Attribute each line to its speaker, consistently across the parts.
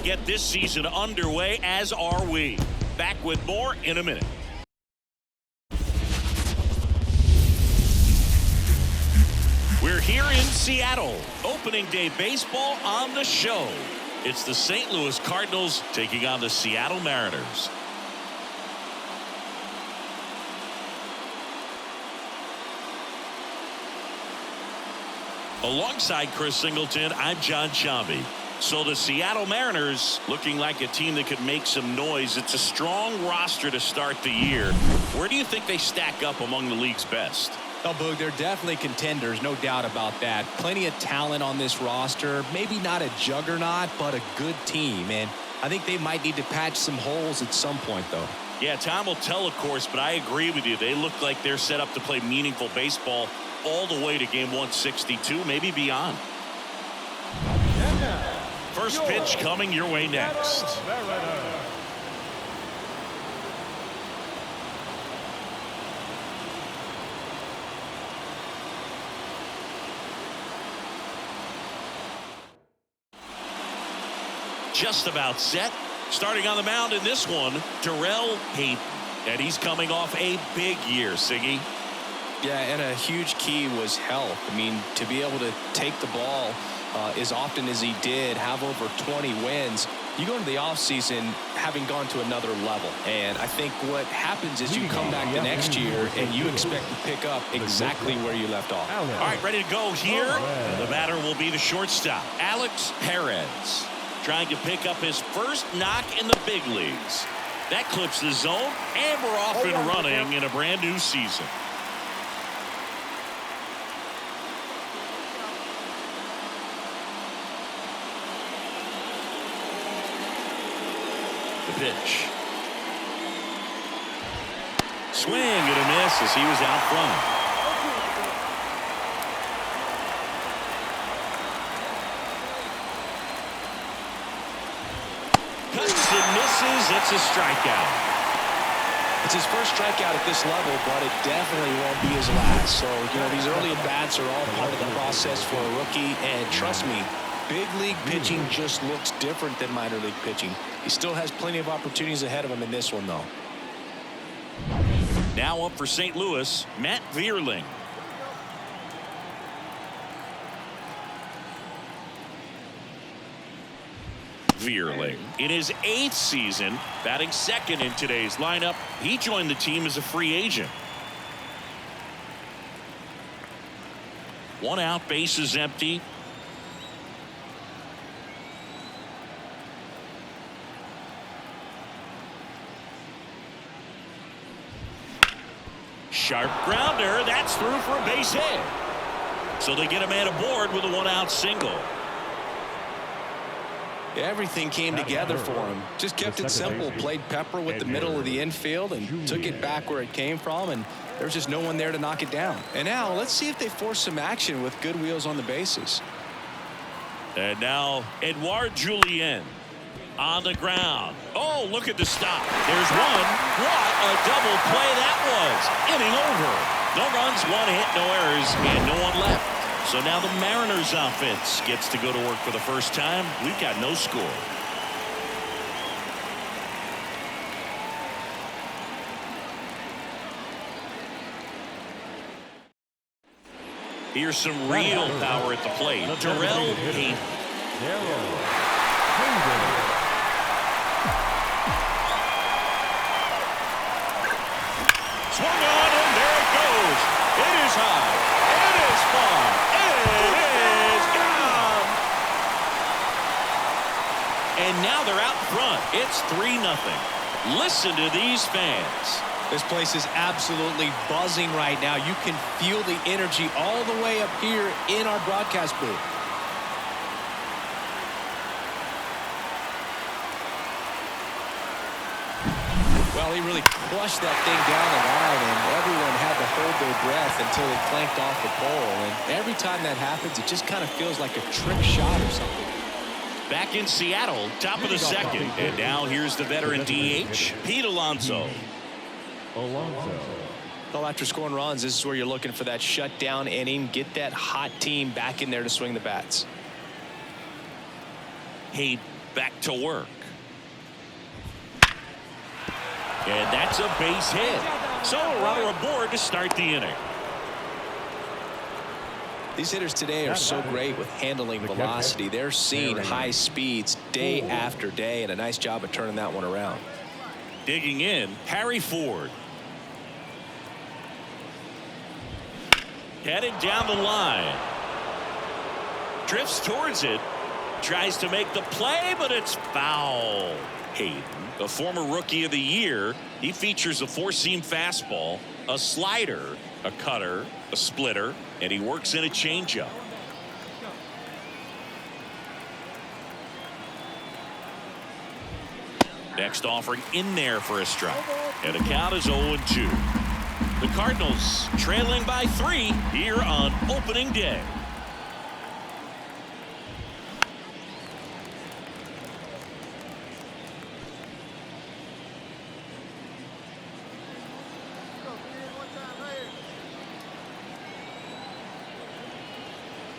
Speaker 1: get this season underway, as are we. Back with more in a minute. We're here in Seattle. Opening day baseball on the show. It's the St. Louis Cardinals taking on the Seattle Mariners. Alongside Chris Singleton, I'm John Shambi. So the Seattle Mariners looking like a team that could make some noise. It's a strong roster to start the year. Where do you think they stack up among the league's best?
Speaker 2: Oh, Boog, they're definitely contenders, no doubt about that. Plenty of talent on this roster. Maybe not a juggernaut, but a good team. And I think they might need to patch some holes at some point, though.
Speaker 1: Yeah, time will tell, of course, but I agree with you. They look like they're set up to play meaningful baseball all the way to game 162, maybe beyond. First pitch coming your way next. Just about set. Starting on the mound in this one, Darrell Hayden. And he's coming off a big year, Siggy.
Speaker 2: Yeah, and a huge key was health. I mean, to be able to take the ball as often as he did, have over 20 wins, you go into the offseason having gone to another level. And I think what happens is you come back the next year and you expect to pick up exactly where you left off.
Speaker 1: All right, ready to go here. The batter will be the shortstop, Alex Perez, trying to pick up his first knock in the big leagues. That clips the zone, and we're off and running in a brand new season. The pitch. Swing and a miss as he was out front. Cuts and misses. It's a strikeout.
Speaker 2: It's his first strikeout at this level, but it definitely won't be his last. So, you know, these early at-bats are all part of the process for a rookie. And trust me, big league pitching just looks different than minor league pitching. He still has plenty of opportunities ahead of him in this one, though.
Speaker 1: Now up for St. Louis, Matt Vierling. Vierling in his 8th season, batting second in today's lineup. He joined the team as a free agent. One out, bases empty. Sharp grounder. That's through for a base hit. So they get a man aboard with a one-out single.
Speaker 2: Everything came together for him. Just kept it simple. Played pepper with the middle of the infield and took it back where it came from. And there was just no one there to knock it down. And now let's see if they force some action with good wheels on the bases.
Speaker 1: And now Edouard Julien on the ground. Oh, look at the stop. There's one. What a double play that was. Inning over. No runs, one hit, no errors, and no one left. So now the Mariners offense gets to go to work for the first time. We've got no score. Here's some real power at the plate. Darrell Hayden. Swung on, and there it goes. It is high. It is far. It is gone. And now they're out front. It's 3-0. Listen to these fans.
Speaker 2: This place is absolutely buzzing right now. You can feel the energy all the way up here in our broadcast booth. Well, he really crushed that thing down the line, and everyone had to hold their breath until it clanked off the pole. And every time that happens, it just kind of feels like a trick shot or something.
Speaker 1: Back in Seattle, top of the second. And now here's the veteran DH, Pete Alonso.
Speaker 2: Well, after scoring runs, this is where you're looking for that shutdown inning. Get that hot team back in there to swing the bats.
Speaker 1: Hayden back to work. And that's a base hit. So a runner aboard to start the inning.
Speaker 2: These hitters today are so great with handling velocity. They're seeing high speeds day after day, and a nice job of turning that one around.
Speaker 1: Digging in, Harry Ford. Headed down the line. Drifts towards it. Tries to make the play, but it's foul. Hayden, a former Rookie of the Year, he features a four-seam fastball, a slider, a cutter, a splitter, and he works in a changeup. Next offering in there for a strike. And the count is 0-2. The Cardinals trailing by 3 here on opening day.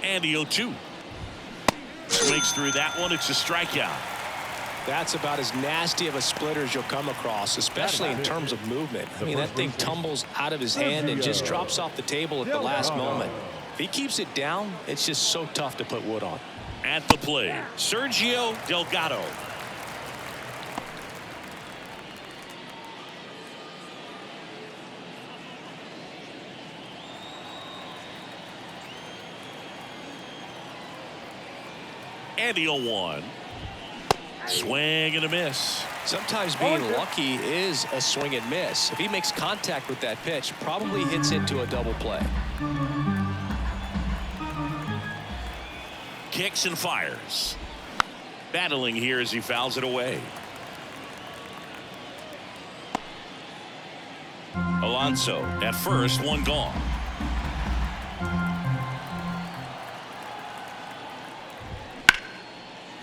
Speaker 1: And the 0-2. Swings through that one. It's a strikeout.
Speaker 2: That's about as nasty of a splitter as you'll come across, especially in terms of movement. I mean, that thing tumbles out of his hand and just drops off the table at the last moment. If he keeps it down, it's just so tough to put wood on.
Speaker 1: At the plate, Sergio Delgado. And the 0-1. Swing and a miss.
Speaker 2: Sometimes being lucky is a swing and miss. If he makes contact with that pitch, probably hits into a double play.
Speaker 1: Kicks and fires. Battling here as he fouls it away. Alonso at first, one gone.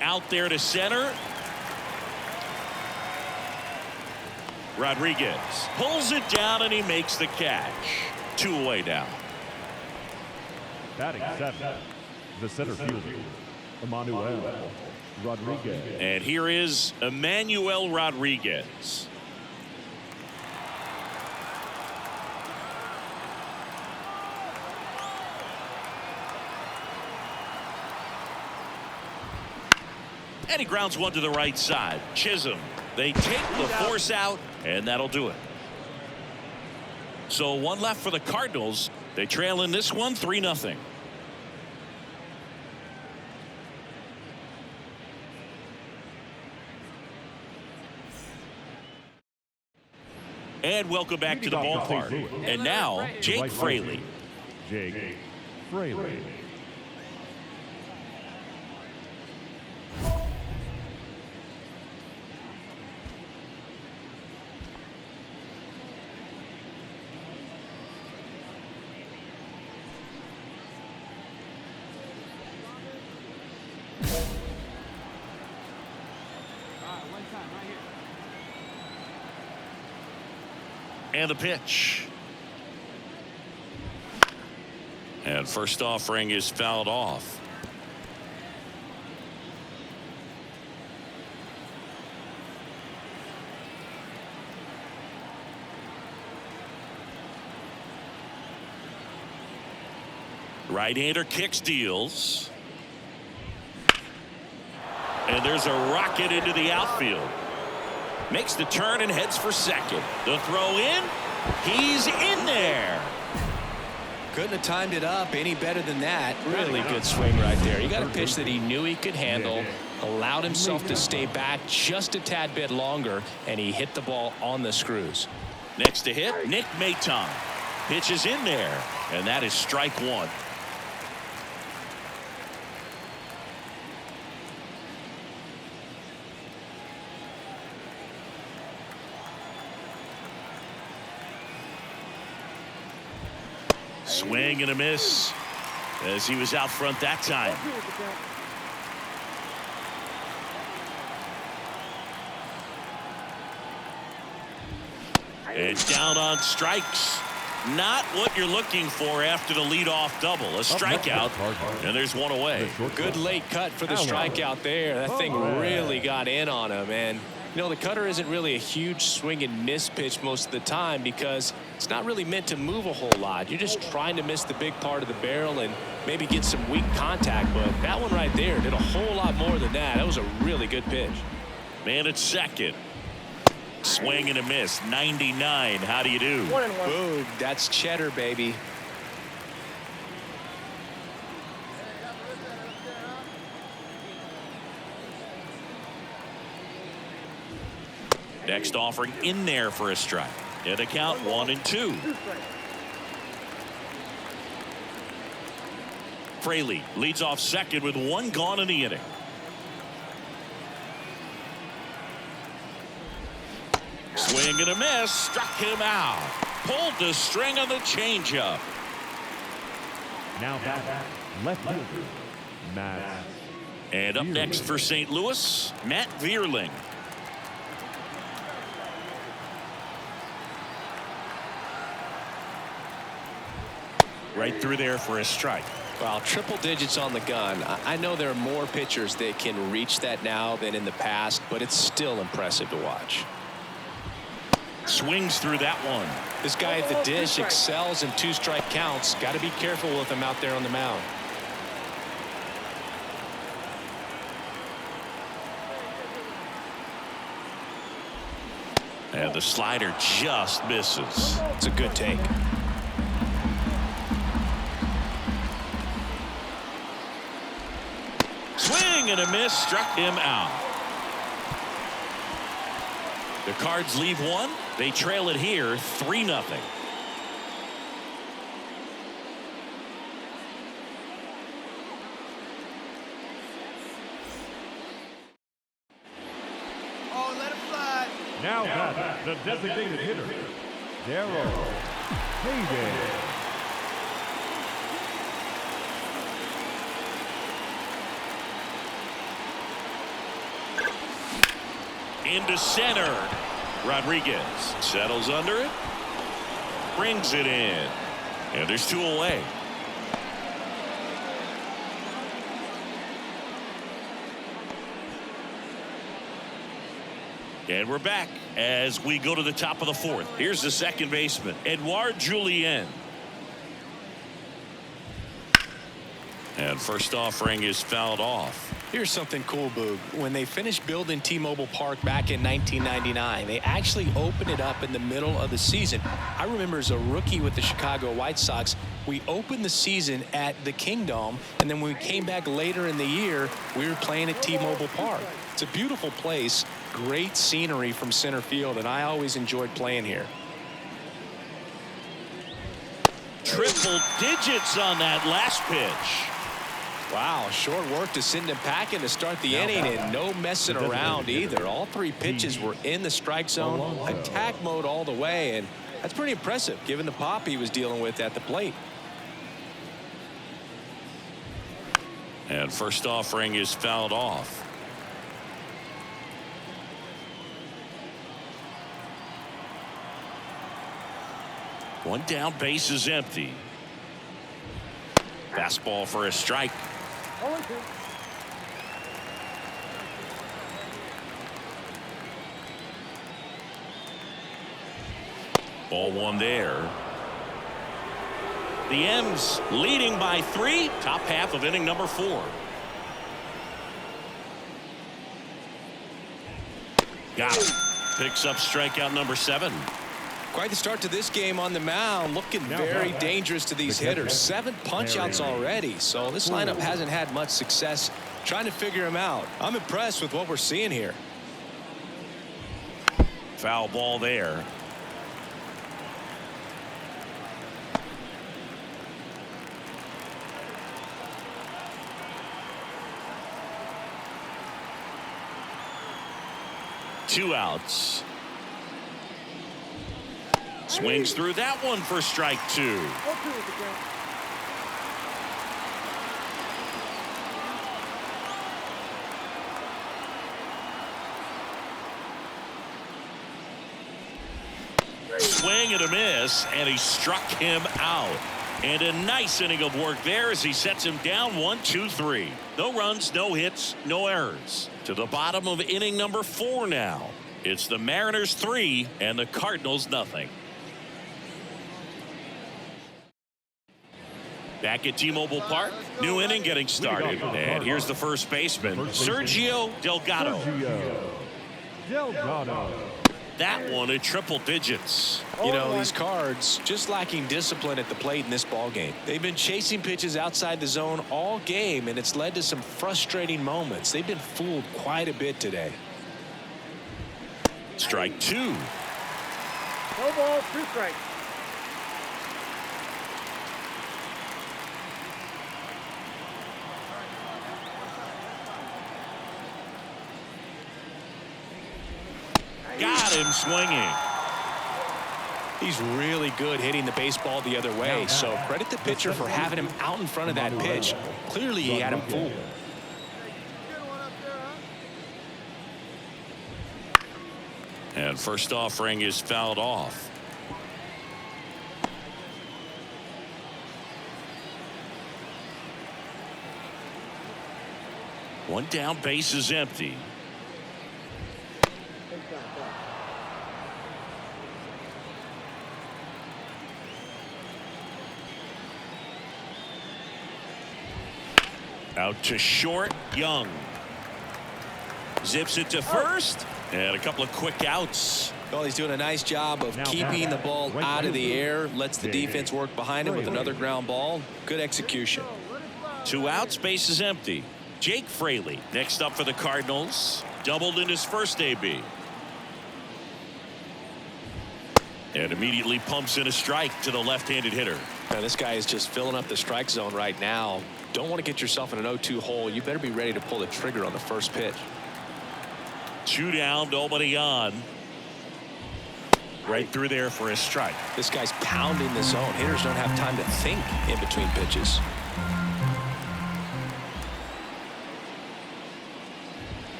Speaker 1: Out there to center. Rodriguez pulls it down and he makes the catch. 2 away now.
Speaker 3: Batting 7, the center fielder, Emmanuel Rodriguez.
Speaker 1: And here is Emmanuel Rodriguez. And he grounds one to the right side. Chisholm. They take the force out, and that'll do it. So one left for the Cardinals. They trail in this one 3-0. And welcome back to the ballpark. And now, Jake Fraley.
Speaker 3: Jake Fraley.
Speaker 1: And the pitch. And first offering is fouled off. Right-hander kicks, deals. And there's a rocket into the outfield. Makes the turn and heads for second. The throw in. He's in there.
Speaker 2: Couldn't have timed it up any better than that. Really good swing right there. He got a pitch that he knew he could handle, allowed himself to stay back just a tad bit longer, and he hit the ball on the screws.
Speaker 1: Next to hit, Nick Maton. Pitch is in there, and that is strike one. Swing and a miss as he was out front that time. It's down on strikes. Not what you're looking for after the leadoff double. A strikeout, and there's one away.
Speaker 2: Good late cut for the strikeout there. That thing really got in on him. And, you know, the cutter isn't really a huge swing and miss pitch most of the time because it's not really meant to move a whole lot. You're just trying to miss the big part of the barrel and maybe get some weak contact. But that one right there did a whole lot more than that. That was a really good pitch.
Speaker 1: Man at second. Swing and a miss. 99. How do you do?
Speaker 2: Boom. That's cheddar, baby.
Speaker 1: Next offering in there for a strike. And a count 1-2. Fraley leads off second with one gone in the inning. Swing and a miss. Struck him out. Pulled the string on the changeup.
Speaker 3: Now back left fielder, Matt.
Speaker 1: And up next for St. Louis, Matt Vierling. Right through there for a strike.
Speaker 2: Well, triple digits on the gun. I know there are more pitchers that can reach that now than in the past, but it's still impressive to watch.
Speaker 1: Swings through that one.
Speaker 2: This guy at the dish excels in two-strike counts. Got to be careful with him out there on the mound.
Speaker 1: And the slider just misses.
Speaker 2: It's a good take.
Speaker 1: Swing and a miss. Struck him out. The Cards leave one. They trail it here 3-0.
Speaker 4: Oh, let it fly.
Speaker 3: Now back the designated hitter, Darryl Hayden.
Speaker 1: Into center. Rodriguez settles under it. Brings it in. And there's 2 away. And we're back as we go to the top of the 4th. Here's the second baseman, Edouard Julien. And first offering is fouled off.
Speaker 2: Here's something cool, Boog. When they finished building T-Mobile Park back in 1999, they actually opened it up in the middle of the season. I remember as a rookie with the Chicago White Sox, we opened the season at the Kingdome, and then when we came back later in the year, we were playing at T-Mobile Park. It's a beautiful place, great scenery from center field, and I always enjoyed playing here.
Speaker 1: Triple digits on that last pitch.
Speaker 2: Wow, short work to send him packing to start the inning, and no messing around either. All 3 pitches were in the strike zone, attack mode all the way, and that's pretty impressive given the pop he was dealing with at the plate.
Speaker 1: And first offering is fouled off. One down, base is empty. Fastball for a strike. Ball 1 there. The M's leading by 3. Top half of inning number 4. Got him. Picks up strikeout number 7.
Speaker 2: Quite the start to this game on the mound, looking very dangerous to these hitters. 7 punch-outs already, so this lineup hasn't had much success trying to figure him out. I'm impressed with what we're seeing here.
Speaker 1: Foul ball there. Two outs. Swings through that one for strike 2. swing and a miss, and he struck him out. And a nice inning of work there as he sets him down 1, 2, 3. No runs, no hits, no errors. To the bottom of inning number 4 now. It's the Mariners 3 and the Cardinals nothing. Back at T-Mobile Park, new inning getting started. And here's the first baseman, Sergio Delgado. That one at triple digits.
Speaker 2: You know, these Cards just lacking discipline at the plate in this ball game. They've been chasing pitches outside the zone all game, and it's led to some frustrating moments. They've been fooled quite a bit today.
Speaker 1: Strike 2.
Speaker 4: No ball, 2 strikes.
Speaker 1: Got him swinging.
Speaker 2: He's really good hitting the baseball the other way, so credit the pitcher for having him out in front of that pitch. Clearly, he had him fooled.
Speaker 1: And first offering is fouled off. One down, base is empty. Out to short, Young. Zips it to first, and a couple of quick outs.
Speaker 2: Well, he's doing a nice job of keeping the ball out of the air, lets the defense work behind him with another ground ball. Good execution.
Speaker 1: 2 outs, base is empty. Jake Fraley next up for the Cardinals. Doubled in his first AB. And immediately pumps in a strike to the left-handed hitter.
Speaker 2: Now, this guy is just filling up the strike zone right now. Don't want to get yourself in an 0-2 hole. You better be ready to pull the trigger on the first pitch.
Speaker 1: 2 down, nobody on. Right through there for a strike.
Speaker 2: This guy's pounding the zone. Hitters don't have time to think in between pitches.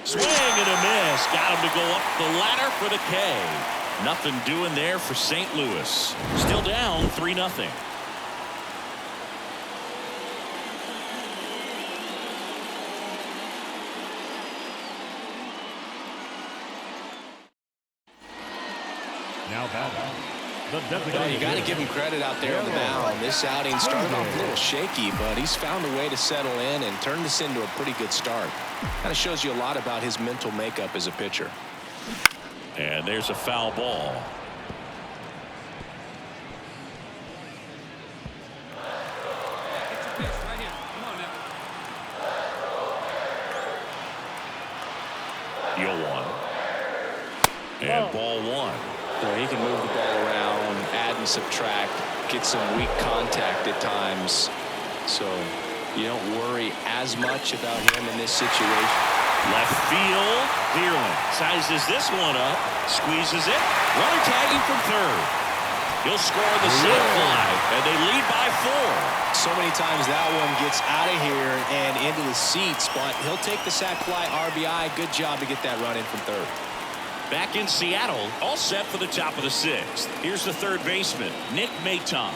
Speaker 1: Swing and a miss. Got him to go up the ladder for the K. Nothing doing there for St. Louis. Still down 3-0.
Speaker 3: Now batting, the designated
Speaker 2: Well, you got to
Speaker 3: hitter.
Speaker 2: give him credit out there on the mound. This outing started off a little shaky, but he's found a way to settle in and turn this into a pretty good start. Kind of shows you a lot about his mental makeup as a pitcher.
Speaker 1: And there's a foul ball. Deal 1. And ball 1.
Speaker 2: So he can move the ball around, add and subtract, get some weak contact at times. So you don't worry as much about him in this situation.
Speaker 1: Left field. Clearland sizes this one up. Squeezes it. Runner tagging from third. He'll score the sac fly, and they lead by 4.
Speaker 2: So many times that one gets out of here and into the seats, but he'll take the sac fly RBI. Good job to get that run in from third.
Speaker 1: Back in Seattle, all set for the top of the 6th. Here's the third baseman, Nick Maton.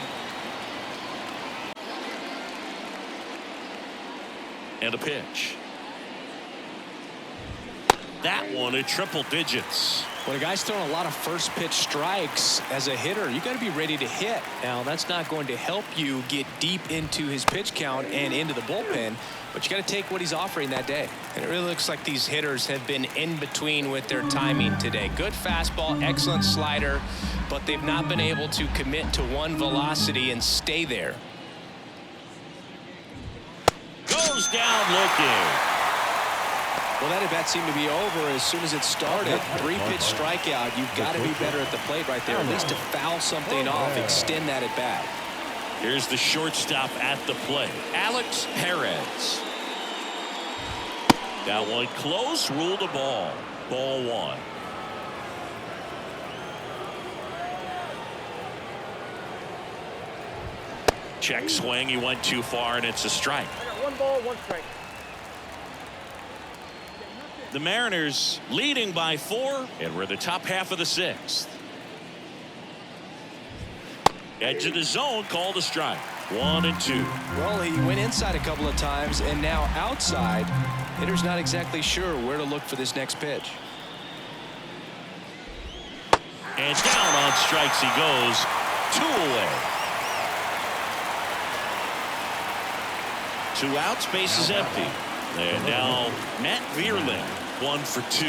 Speaker 1: And a pitch. That one at triple digits.
Speaker 2: When a guy's throwing a lot of first pitch strikes as a hitter, you got to be ready to hit. Now, that's not going to help you get deep into his pitch count and into the bullpen, but you got to take what he's offering that day. And it really looks like these hitters have been in between with their timing today. Good fastball, excellent slider, but they've not been able to commit to one velocity and stay there.
Speaker 1: Goes down looking.
Speaker 2: Well, that at bat seemed to be over as soon as it started. 3-pitch strikeout. You've got to be better at the plate right there, at least to foul something off, extend that at bat.
Speaker 1: Here's the shortstop at the plate, Alex Perez. That one close, ruled a ball. Ball 1. Check swing. He went too far, and it's a strike.
Speaker 4: I got 1 ball, 1 strike.
Speaker 1: The Mariners leading by 4, and we're the top half of the 6th. Edge of the zone, called a strike. 1 and 2.
Speaker 2: Well, he went inside a couple of times, and now outside. Hitter's not exactly sure where to look for this next pitch.
Speaker 1: And down on strikes he goes. 2 away. 2 outs, base is empty. And now Matt Vierling, 1 for 2.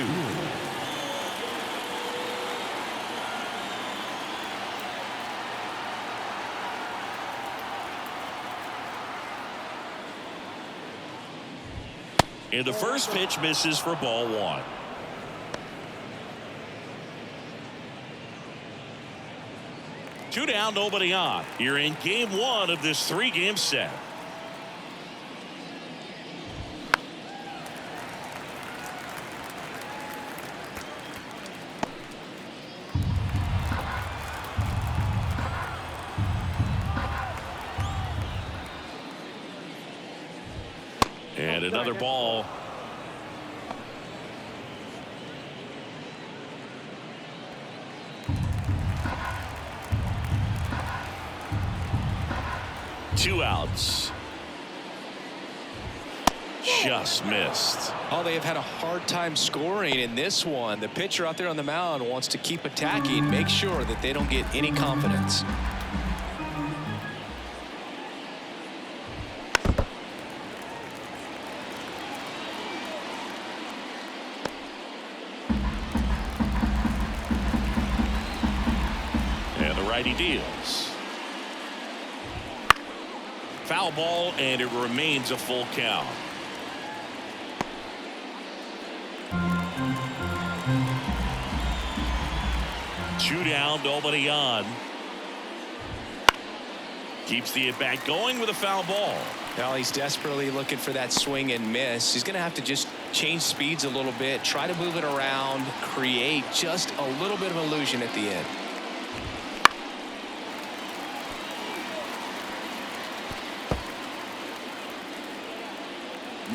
Speaker 1: And the first pitch misses for ball 1. Two down, nobody on. You're in game 1 of this 3-game set. And another ball. Two outs. Just missed.
Speaker 2: Oh, they have had a hard time scoring in this one. The pitcher out there on the mound wants to keep attacking, make sure that they don't get any confidence.
Speaker 1: And the righty deals. Foul ball, and it remains a full count. Two down, nobody on. Keeps the at-bat going with a foul ball.
Speaker 2: Now he's desperately looking for that swing and miss. He's going to have to just change speeds a little bit, try to move it around, create just a little bit of illusion at the end.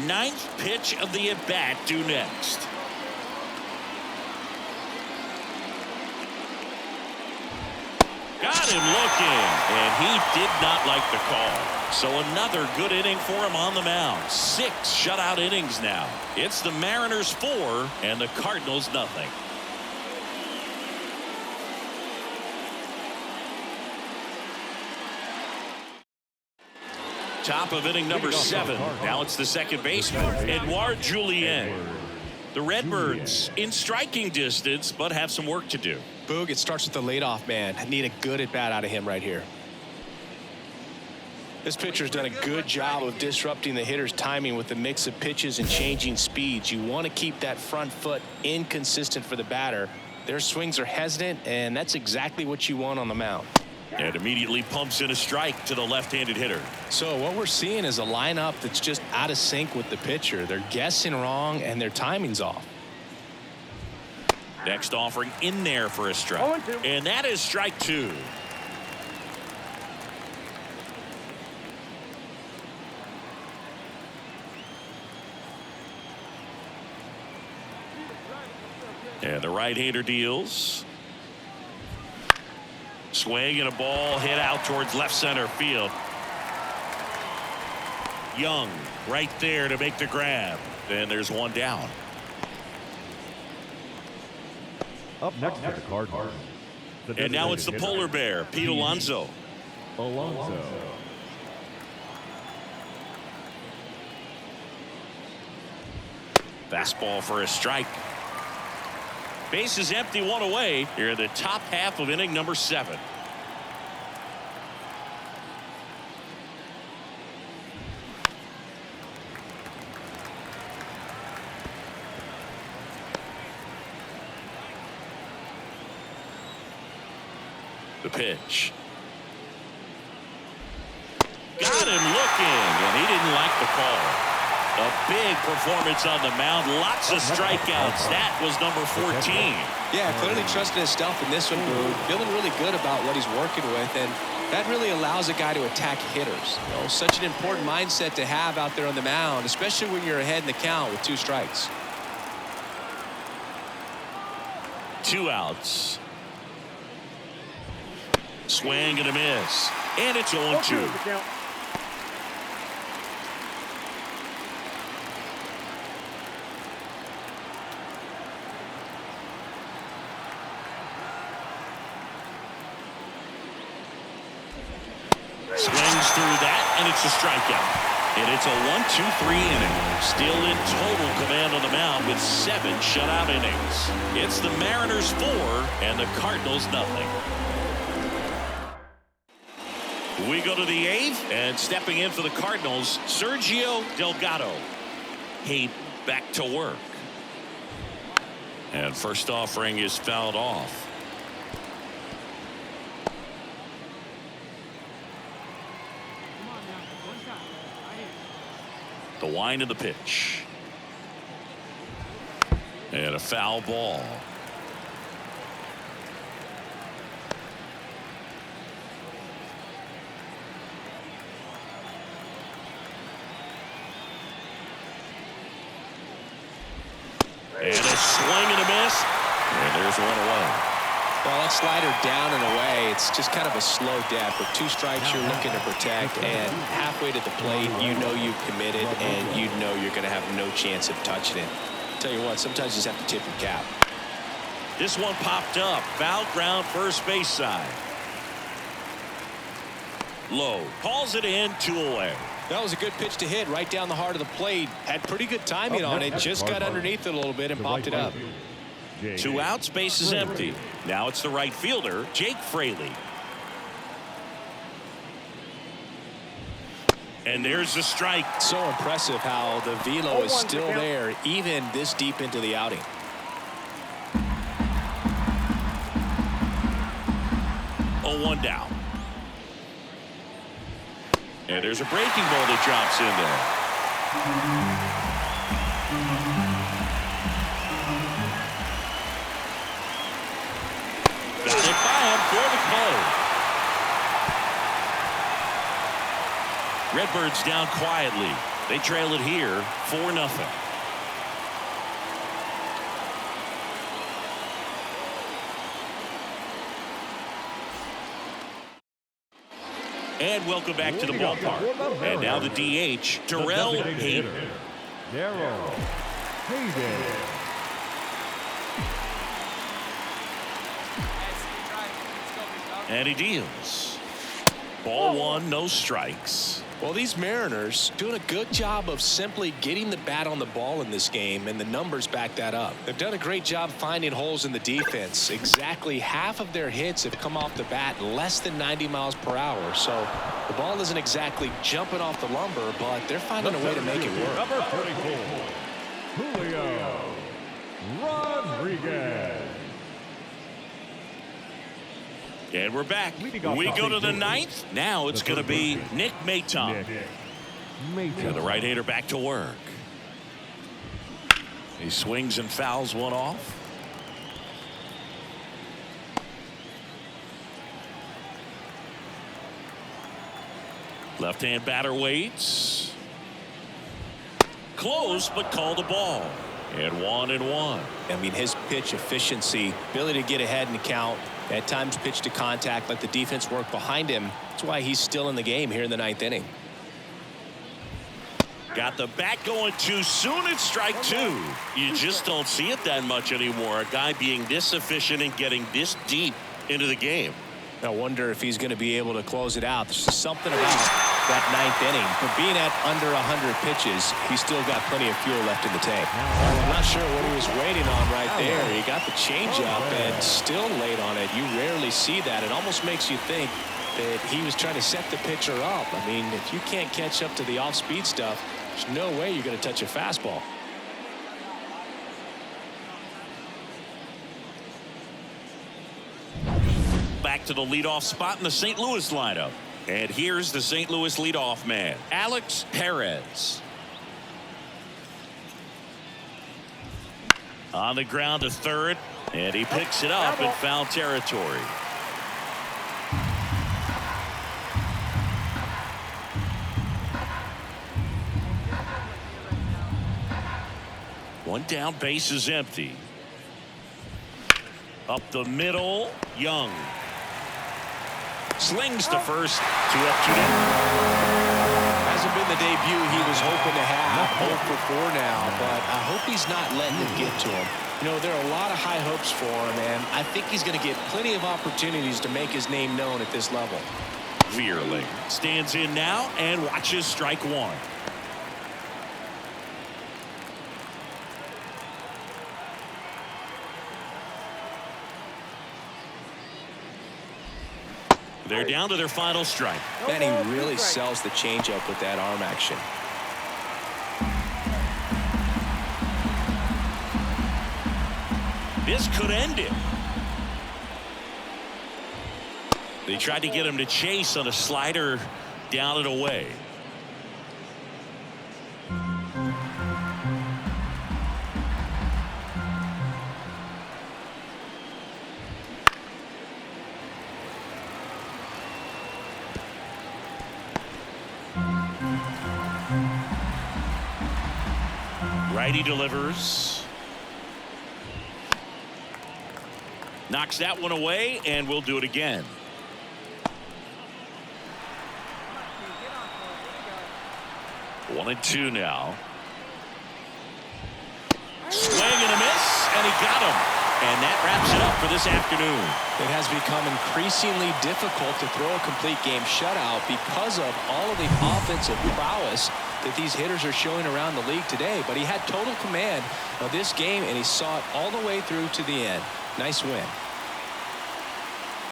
Speaker 1: Ninth pitch of the at-bat due next. Got him looking, and he did not like the call. So another good inning for him on the mound. 6 shutout innings now. It's the Mariners 4 and the Cardinals nothing. Top of inning number 7. Now it's the second baseman, Edouard Julien. The Redbirds in striking distance, but have some work to do.
Speaker 2: Boog, it starts with the leadoff man. I need a good at-bat out of him right here. This pitcher's done a good job of disrupting the hitter's timing with the mix of pitches and changing speeds. You want to keep that front foot inconsistent for the batter. Their swings are hesitant, and that's exactly what you want on the mound.
Speaker 1: And immediately pumps in a strike to the left-handed hitter.
Speaker 2: So what we're seeing is a lineup that's just out of sync with the pitcher. They're guessing wrong, and their timing's off.
Speaker 1: Next offering in there for a strike. And that is strike 2. And the right-hander deals. Swing and a ball hit out towards left center field. Young right there to make the grab. And there's one down.
Speaker 3: Up next for the Cardinals.
Speaker 1: And now it's the polar bear, Pete Alonso.
Speaker 3: Alonso.
Speaker 1: Fastball for a strike. Base is empty, 1 away. Here in the top half of inning number 7. The pitch. Got him looking, and he didn't like the call. A big performance on the mound. Lots of strikeouts. That was number 14.
Speaker 2: Yeah, clearly trusting his stuff in this one, Boo. Feeling really good about what he's working with. And That really allows a guy to attack hitters. You know, such an important mindset to have out there on the mound, especially when you're ahead in the count with 2 strikes.
Speaker 1: 2 outs. Swing and a miss. And it's 0-2. Swings through that, and it's a strikeout. And it's a 1-2-3 inning. Still in total command on the mound with 7 shutout innings. It's the Mariners 4 and the Cardinals nothing. We go to the 8th, and stepping in for the Cardinals, Sergio Delgado. He back to work. And first offering is fouled off. The wind of the pitch. And a foul ball. And a swing and a miss. And there's one away.
Speaker 2: Well, that slider down and away, it's just kind of a slow death. With 2 strikes, you're looking to protect, and halfway to the plate, you know you've committed, and you know you're going to have no chance of touching it. Tell you what, sometimes you just have to tip your cap.
Speaker 1: This one popped up. Foul ground first base side. Low calls it in, 2 away.
Speaker 2: That was a good pitch to hit right down the heart of the plate. Had pretty good timing on it. Just got underneath it a little bit and popped it up.
Speaker 1: 2 outs, base is empty. Now it's the right fielder, Jake Fraley. And there's the strike.
Speaker 2: So impressive how the velo is still there even this deep into the outing.
Speaker 1: Oh, 1 down. And there's a breaking ball that drops in there. Got it by him for the play. Redbirds down quietly. They trail it here 4-0. And welcome back to the ballpark. And now the DH, Darrell Hayden.
Speaker 3: Darrell Hayden.
Speaker 1: And he deals. Ball 1, no strikes.
Speaker 2: Well, these Mariners doing a good job of simply getting the bat on the ball in this game, and the numbers back that up. They've done a great job finding holes in the defense. Exactly half of their hits have come off the bat less than 90 miles per hour. So the ball isn't exactly jumping off the lumber, but they're finding a way to make it work.
Speaker 3: Number 44, Julio Rodriguez.
Speaker 1: And we're back. We go to the 9th. Now it's going to be Nick Maton. And the right-hander back to work. He swings and fouls one off. Left-hand batter waits. Close, but called the ball. And 1-1.
Speaker 2: I mean, his pitch efficiency, ability to get ahead in the count, at times pitch to contact, let the defense work behind him. That's why he's still in the game here in the 9th inning.
Speaker 1: Got the bat going too soon. It's strike 2. You just don't see it that much anymore. A guy being this efficient and getting this deep into the game.
Speaker 2: I wonder if he's going to be able to close it out. There's just something about that 9th inning. For being at under 100 pitches, he's still got plenty of fuel left in the tank. I'm not sure what he was waiting on right there. He got the changeup and still late on it. You rarely see that. It almost makes you think that he was trying to set the pitcher up. I mean, if you can't catch up to the off-speed stuff, there's no way you're going to touch a fastball.
Speaker 1: Back to the leadoff spot in the St. Louis lineup. And here's the St. Louis leadoff man, Alex Perez. On the ground to third, and he picks it up in foul territory. One down, base is empty. Up the middle, Young. Slings to first. 2 up, 2 down.
Speaker 2: Hasn't been the debut he was hoping to have. 0 for 4 now, but I hope he's not letting it get to him. You know, there are a lot of high hopes for him, and I think he's going to get plenty of opportunities to make his name known at this level.
Speaker 1: Veerling stands in now and watches strike 1. They're down to their final strike.
Speaker 2: Man, he really sells the changeup with that arm action.
Speaker 1: This could end it. They tried to get him to chase on a slider down and away. Righty delivers. Knocks that one away, and we'll do it again. One and 2 now. Swing and a miss, and he got him. And that wraps it up for this afternoon.
Speaker 2: It has become increasingly difficult to throw a complete game shutout because of all of the offensive prowess that these hitters are showing around the league today. But he had total command of this game, and he saw it all the way through to the end. Nice win.